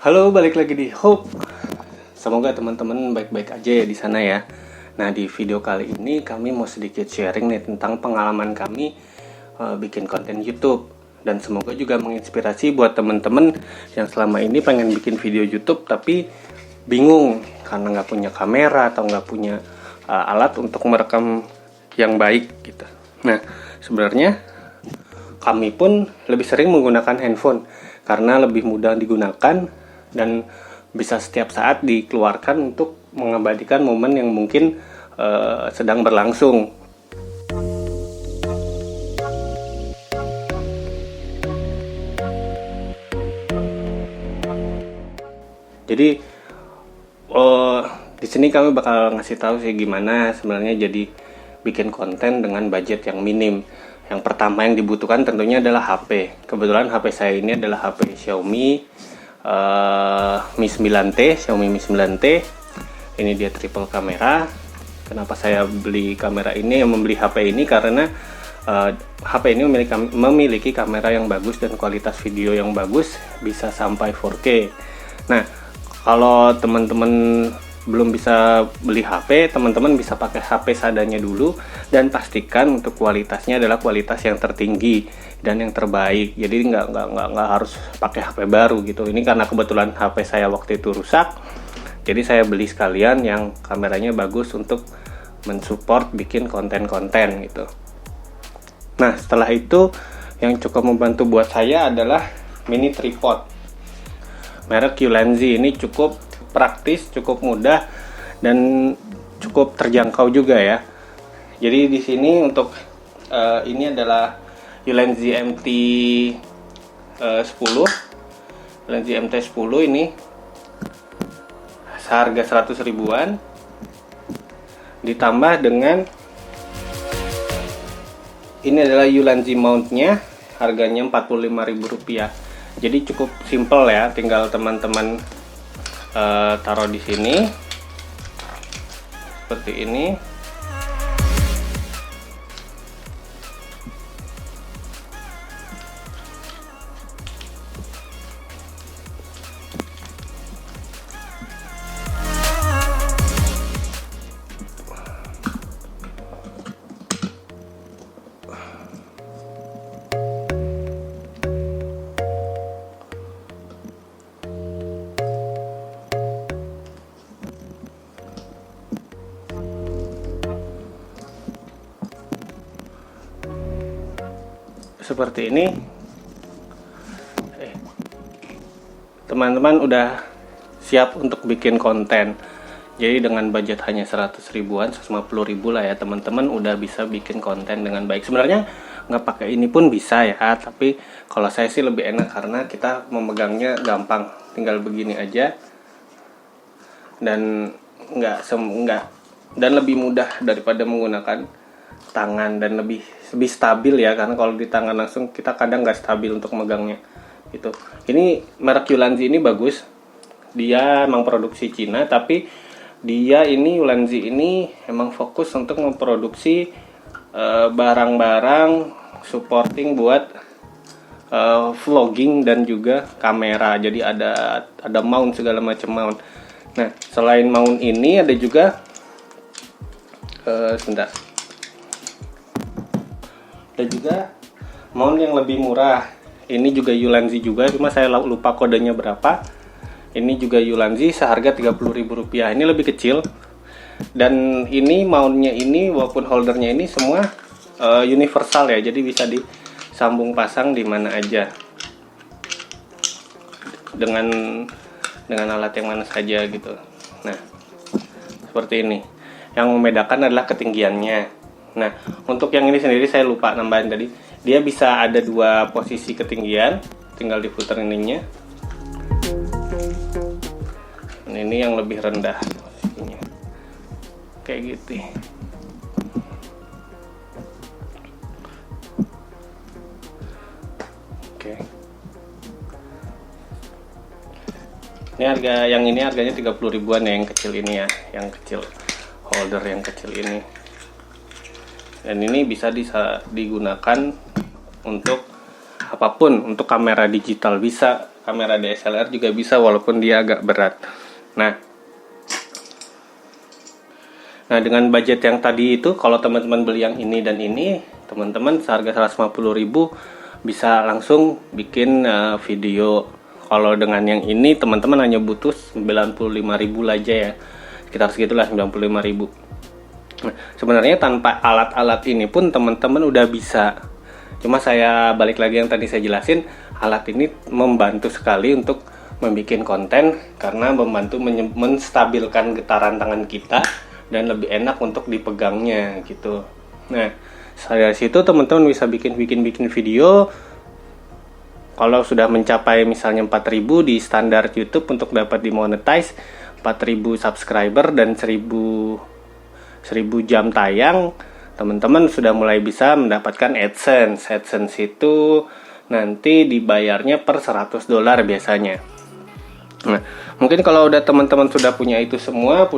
Halo, balik lagi di Hope. Semoga teman-teman baik-baik aja ya di sana ya. Nah, di video kali ini kami mau sedikit sharing nih tentang pengalaman kami bikin konten YouTube. Dan semoga juga menginspirasi buat teman-teman yang selama ini pengen bikin video YouTube tapi bingung karena nggak punya kamera atau nggak punya alat untuk merekam yang baik gitu. Nah, sebenarnya kami pun lebih sering menggunakan handphone karena lebih mudah digunakan dan bisa setiap saat dikeluarkan untuk mengabadikan momen yang mungkin sedang berlangsung. Jadi di sini kami bakal ngasih tahu sih gimana sebenarnya jadi bikin konten dengan budget yang minim. Yang pertama yang dibutuhkan tentunya adalah HP. Kebetulan HP saya ini adalah HP Xiaomi Mi 9T, Xiaomi Mi 9T. Ini dia triple kamera. Kenapa saya beli kamera ini, membeli HP ini karena HP ini memiliki kamera yang bagus dan kualitas video yang bagus, bisa sampai 4K. Nah, kalau teman-teman belum bisa beli HP, teman-teman bisa pakai HP seadanya dulu dan pastikan untuk kualitasnya adalah kualitas yang tertinggi dan yang terbaik. Jadi nggak harus pakai HP baru gitu. Ini karena kebetulan HP saya waktu itu rusak, jadi saya beli sekalian yang kameranya bagus untuk mensupport bikin konten-konten gitu. Nah, setelah itu yang cukup membantu buat saya adalah mini tripod merek Ulanzi. Ini cukup praktis, cukup mudah dan cukup terjangkau juga ya. Jadi di sini untuk ini adalah Ulanzi MT 10. Ulanzi MT 10 ini seharga 100 ribuan ditambah dengan ini adalah Ulanzi mountnya, harganya Rp45.000. Jadi cukup simple ya, tinggal teman-teman taruh di sini seperti ini. Seperti ini. Teman-teman udah siap untuk bikin konten. Jadi dengan budget hanya 100 ribuan, 150 ribu lah ya, teman-teman udah bisa bikin konten dengan baik. Sebenarnya nggak pakai ini pun bisa ya, tapi kalau saya sih lebih enak karena kita memegangnya gampang, tinggal begini aja dan dan lebih mudah daripada menggunakan tangan dan lebih stabil ya, karena kalau di tangan langsung kita kadang nggak stabil untuk megangnya gitu. Ini merek Ulanzi ini bagus, dia emang produksi Cina tapi dia ini Ulanzi ini emang fokus untuk memproduksi barang-barang supporting buat vlogging dan juga kamera. Jadi ada mount, segala macam mount. Nah, selain mount ini ada juga sebentar. Ada juga mount yang lebih murah. Ini juga Ulanzi juga, cuma saya lupa kodenya berapa. Ini juga Ulanzi seharga Rp30.000. Ini lebih kecil. Dan ini mountnya ini walaupun holdernya ini semua universal ya. Jadi bisa disambung pasang di mana aja. Dengan alat yang mana saja gitu. Nah, seperti ini. Yang membedakan adalah ketinggiannya. Nah, untuk yang ini sendiri saya lupa nambahin tadi. Dia bisa ada 2 posisi ketinggian, tinggal diputar ininya. Nah, ini yang lebih rendah posisinya. Kayak gitu. Oke. Ini harganya 30 ribuan ya, yang kecil ini ya, yang kecil. Holder yang kecil ini. Dan ini bisa digunakan untuk apapun. Untuk kamera digital bisa, kamera DSLR juga bisa walaupun dia agak berat. Nah, dengan budget yang tadi itu, kalau teman-teman beli yang ini dan ini, teman-teman seharga 150.000 bisa langsung bikin video. Kalau dengan yang ini, teman-teman hanya butuh 95.000 aja ya, sekitar segitulah 95.000. Nah, sebenarnya tanpa alat-alat ini pun teman-teman udah bisa. Cuma saya balik lagi yang tadi saya jelasin, alat ini membantu sekali untuk membuat konten karena membantu menstabilkan getaran tangan kita dan lebih enak untuk dipegangnya gitu. Nah, dari situ teman-teman bisa bikin video. Kalau sudah mencapai misalnya 4.000 di standar YouTube untuk dapat dimonetize, 4.000 subscriber dan 1.000 jam tayang, teman-teman sudah mulai bisa mendapatkan AdSense. AdSense itu nanti dibayarnya per $100 biasanya. Nah, mungkin kalau udah teman-teman sudah punya itu semua,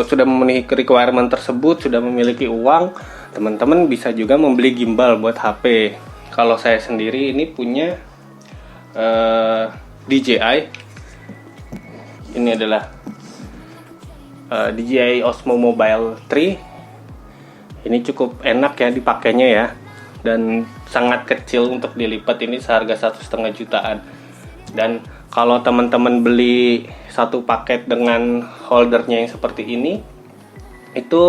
sudah memenuhi requirement tersebut, sudah memiliki uang, teman-teman bisa juga membeli gimbal buat HP. Kalau saya sendiri ini punya DJI. Ini adalah DJI Osmo Mobile 3. Ini cukup enak ya dipakainya ya, dan sangat kecil untuk dilipat. Ini seharga 1,5 jutaan. Dan kalau teman-teman beli satu paket dengan holdernya yang seperti ini, itu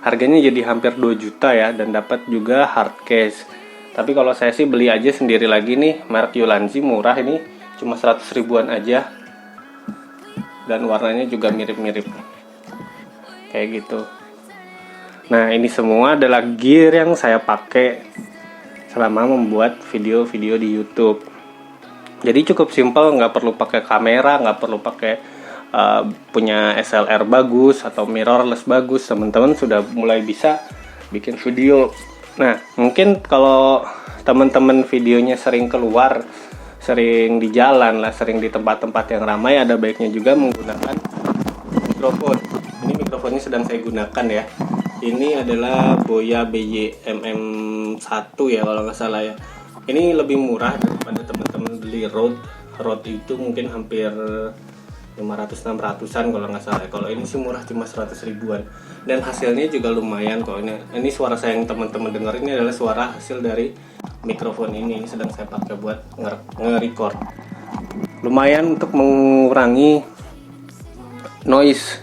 harganya jadi hampir 2 juta ya, dan dapat juga hard case. Tapi kalau saya sih beli aja sendiri lagi nih, merek Ulanzi, murah ini, cuma 100 ribuan aja. Dan warnanya juga mirip-mirip kayak gitu. Nah, ini semua adalah gear yang saya pakai selama membuat video-video di YouTube. Jadi cukup simpel, nggak perlu pakai kamera, nggak perlu pakai punya SLR bagus atau mirrorless bagus. Teman-teman sudah mulai bisa bikin video. Nah, mungkin kalau teman-teman videonya sering keluar, sering di jalan lah, sering di tempat-tempat yang ramai, ada baiknya juga menggunakan mikrofon. Ini mikrofonnya sedang saya gunakan ya. Ini adalah Boya BY-MM1 ya kalau nggak salah ya. Ini lebih murah daripada teman-teman beli Rode itu mungkin hampir 500-600an kalau nggak salah. Kalau ini sih murah, cuma 100 ribuan. Dan hasilnya juga lumayan kok. Ini suara saya yang teman-teman dengar ini adalah suara hasil dari mikrofon ini sedang saya pakai buat nge-record. Lumayan untuk mengurangi noise,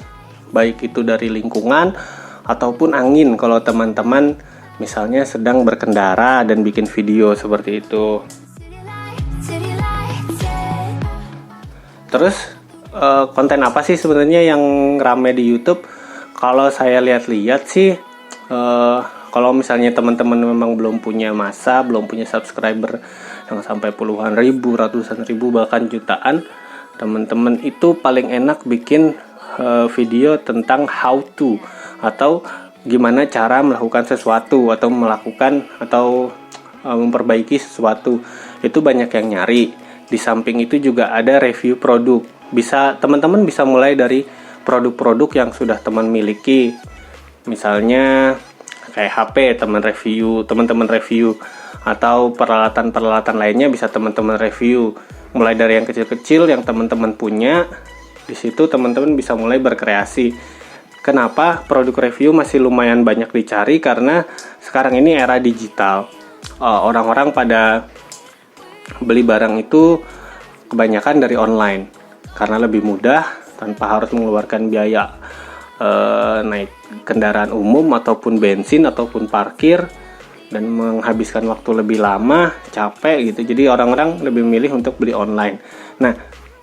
baik itu dari lingkungan ataupun angin kalau teman-teman misalnya sedang berkendara dan bikin video seperti itu. Terus konten apa sih sebenarnya yang rame di YouTube? Kalau saya lihat-lihat sih, kalau misalnya teman-teman memang belum punya masa, belum punya subscriber yang sampai puluhan ribu, ratusan ribu, bahkan jutaan, teman-teman itu paling enak bikin video tentang how to atau gimana cara melakukan sesuatu atau memperbaiki sesuatu. Itu banyak yang nyari. Di samping itu juga ada review produk. Teman-teman bisa mulai dari produk-produk yang sudah teman miliki. Misalnya kayak HP, teman-teman review atau peralatan-peralatan lainnya bisa teman-teman review. Mulai dari yang kecil-kecil yang teman-teman punya. Di situ teman-teman bisa mulai berkreasi. Kenapa produk review masih lumayan banyak dicari? Karena sekarang ini era digital. Orang-orang pada beli barang itu kebanyakan dari online karena lebih mudah tanpa harus mengeluarkan biaya naik kendaraan umum ataupun bensin ataupun parkir dan menghabiskan waktu lebih lama, capek gitu. Jadi orang-orang lebih memilih untuk beli online. Nah,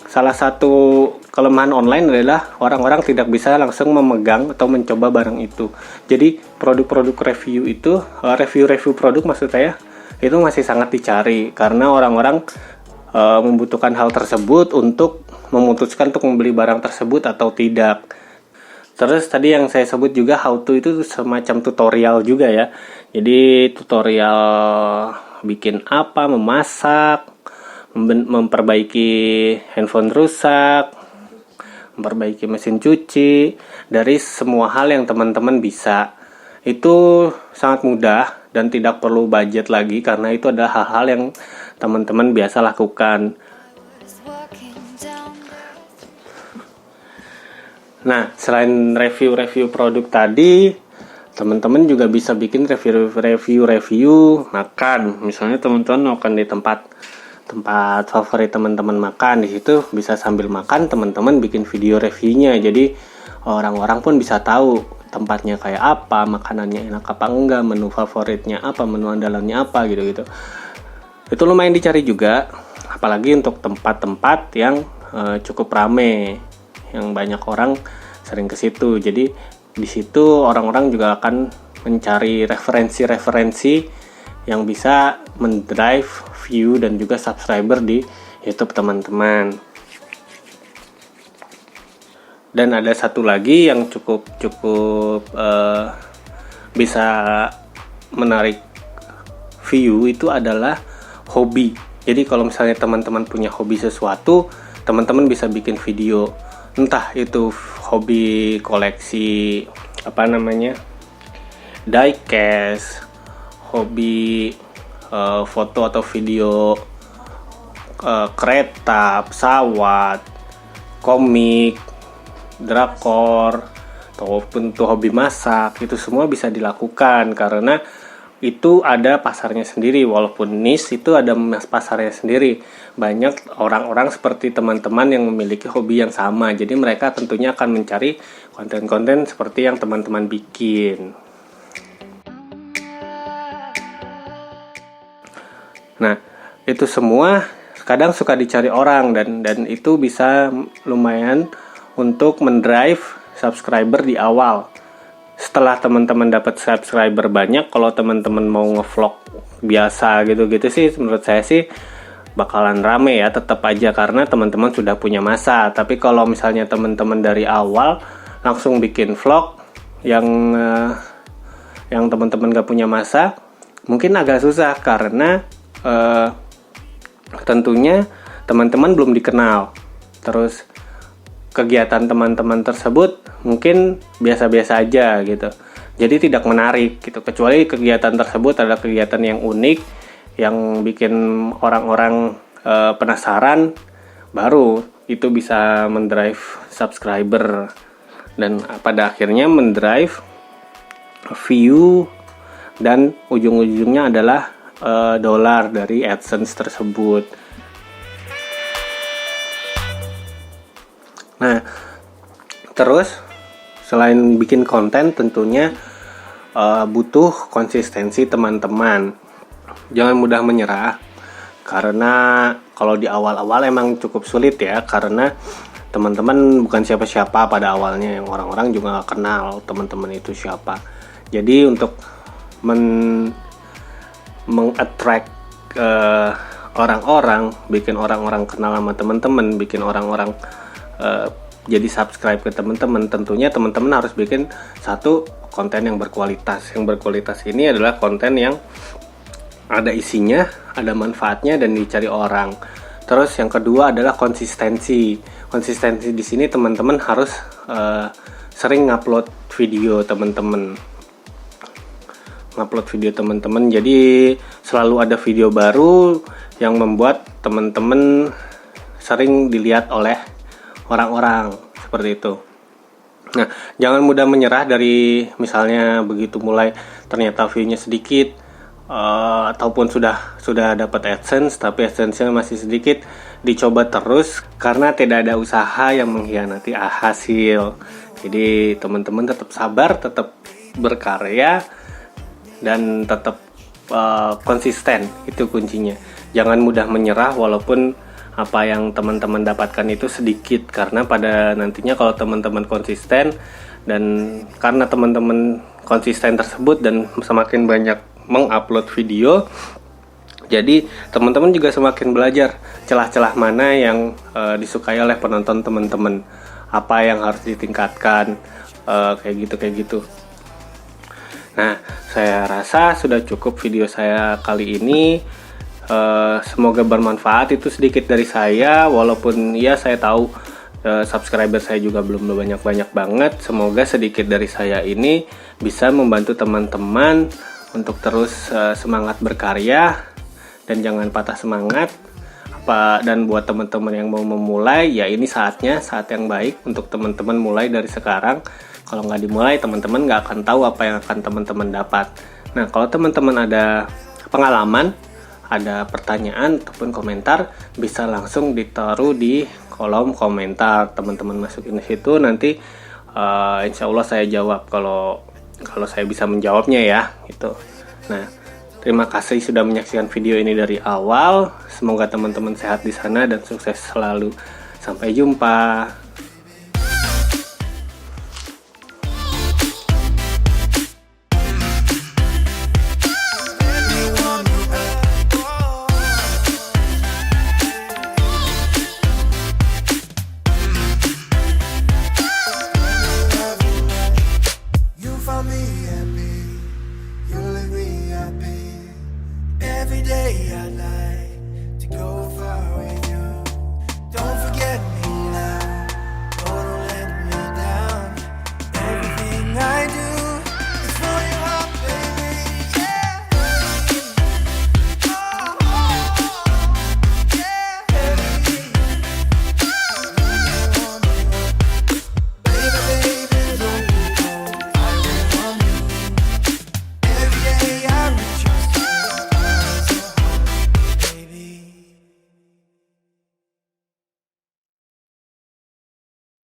salah satu kelemahan online adalah orang-orang tidak bisa langsung memegang atau mencoba barang itu. Jadi produk-produk review itu, review produk maksud saya, itu masih sangat dicari karena orang-orang membutuhkan hal tersebut untuk memutuskan untuk membeli barang tersebut atau tidak. Terus tadi yang saya sebut juga how to itu semacam tutorial juga ya. Jadi tutorial bikin apa, memasak, memperbaiki handphone rusak, memperbaiki mesin cuci, dari semua hal yang teman-teman bisa. Itu sangat mudah dan tidak perlu budget lagi, karena itu adalah hal-hal yang teman-teman biasa lakukan. Nah, selain review-review produk tadi, teman-teman juga bisa bikin review makan. Misalnya teman-teman makan di tempat favorit teman-teman makan, di situ bisa sambil makan teman-teman bikin video reviewnya. Jadi orang-orang pun bisa tahu tempatnya kayak apa, makanannya enak apa enggak, menu favoritnya apa, menu andalannya apa gitu-gitu. Itu lumayan dicari juga, apalagi untuk tempat-tempat yang cukup rame, yang banyak orang sering ke situ. Jadi di situ orang-orang juga akan mencari referensi-referensi yang bisa mendrive view dan juga subscriber di YouTube teman-teman. Dan ada satu lagi yang cukup bisa menarik view, itu adalah hobi. Jadi kalau misalnya teman-teman punya hobi sesuatu, teman-teman bisa bikin video. Entah itu hobi koleksi diecast, hobi foto atau video kereta, pesawat, komik, drakor, ataupun tuh hobi masak, itu semua bisa dilakukan karena itu ada pasarnya sendiri. Walaupun niche, itu ada pasarnya sendiri. Banyak orang-orang seperti teman-teman yang memiliki hobi yang sama, jadi mereka tentunya akan mencari konten-konten seperti yang teman-teman bikin. Nah, itu semua kadang suka dicari orang, dan itu bisa lumayan untuk mendrive subscriber di awal. Setelah teman-teman dapat subscriber banyak, kalau teman-teman mau ngevlog biasa gitu-gitu sih, menurut saya sih bakalan rame ya, tetap aja karena teman-teman sudah punya masa. Tapi kalau misalnya teman-teman dari awal langsung bikin vlog yang teman-teman gak punya masa, mungkin agak susah karena tentunya teman-teman belum dikenal. Terus kegiatan teman-teman tersebut mungkin biasa-biasa aja gitu, jadi tidak menarik gitu, kecuali kegiatan tersebut adalah kegiatan yang unik, yang bikin orang-orang penasaran, baru itu bisa mendrive subscriber dan pada akhirnya mendrive view, dan ujung-ujungnya adalah dolar dari AdSense tersebut. Nah, terus selain bikin konten tentunya butuh konsistensi teman-teman. Jangan mudah menyerah, karena kalau di awal-awal emang cukup sulit ya, karena teman-teman bukan siapa-siapa pada awalnya, yang orang-orang juga gak kenal teman-teman itu siapa. Jadi untuk meng-attract orang-orang, bikin orang-orang kenal sama teman-teman, bikin orang-orang jadi subscribe ke teman-teman, tentunya teman-teman harus bikin satu konten yang berkualitas. Yang berkualitas ini adalah konten yang ada isinya, ada manfaatnya, dan dicari orang. Terus yang kedua adalah konsistensi. Konsistensi di sini teman-teman harus sering ngupload video teman-teman. Jadi selalu ada video baru yang membuat teman-teman sering dilihat oleh orang-orang, seperti itu. Nah, jangan mudah menyerah dari misalnya begitu mulai ternyata view-nya sedikit, ataupun sudah dapat AdSense tapi AdSense-nya masih sedikit. Dicoba terus karena tidak ada usaha yang mengkhianati hasil. Jadi teman-teman tetap sabar, tetap berkarya, dan tetap konsisten, itu kuncinya. Jangan mudah menyerah walaupun apa yang teman-teman dapatkan itu sedikit, karena pada nantinya kalau teman-teman konsisten, dan karena teman-teman konsisten tersebut dan semakin banyak mengupload video, jadi teman-teman juga semakin belajar celah-celah mana yang disukai oleh penonton teman-teman, apa yang harus ditingkatkan, kayak gitu. Nah, saya rasa sudah cukup video saya kali ini. Semoga bermanfaat. Itu sedikit dari saya, walaupun ya saya tahu subscriber saya juga belum banyak-banyak banget. Semoga sedikit dari saya ini bisa membantu teman-teman untuk terus semangat berkarya dan jangan patah semangat. Dan buat teman-teman yang mau memulai, ya ini saat yang baik untuk teman-teman mulai dari sekarang. Kalau nggak dimulai, teman-teman nggak akan tahu apa yang akan teman-teman dapat. Nah, kalau teman-teman ada pengalaman, ada pertanyaan ataupun komentar, bisa langsung ditaruh di kolom komentar. Teman-teman masukin di situ, nanti insya Allah saya jawab kalau saya bisa menjawabnya ya, gitu. Nah, terima kasih sudah menyaksikan video ini dari awal. Semoga teman-teman sehat di sana dan sukses selalu. Sampai jumpa.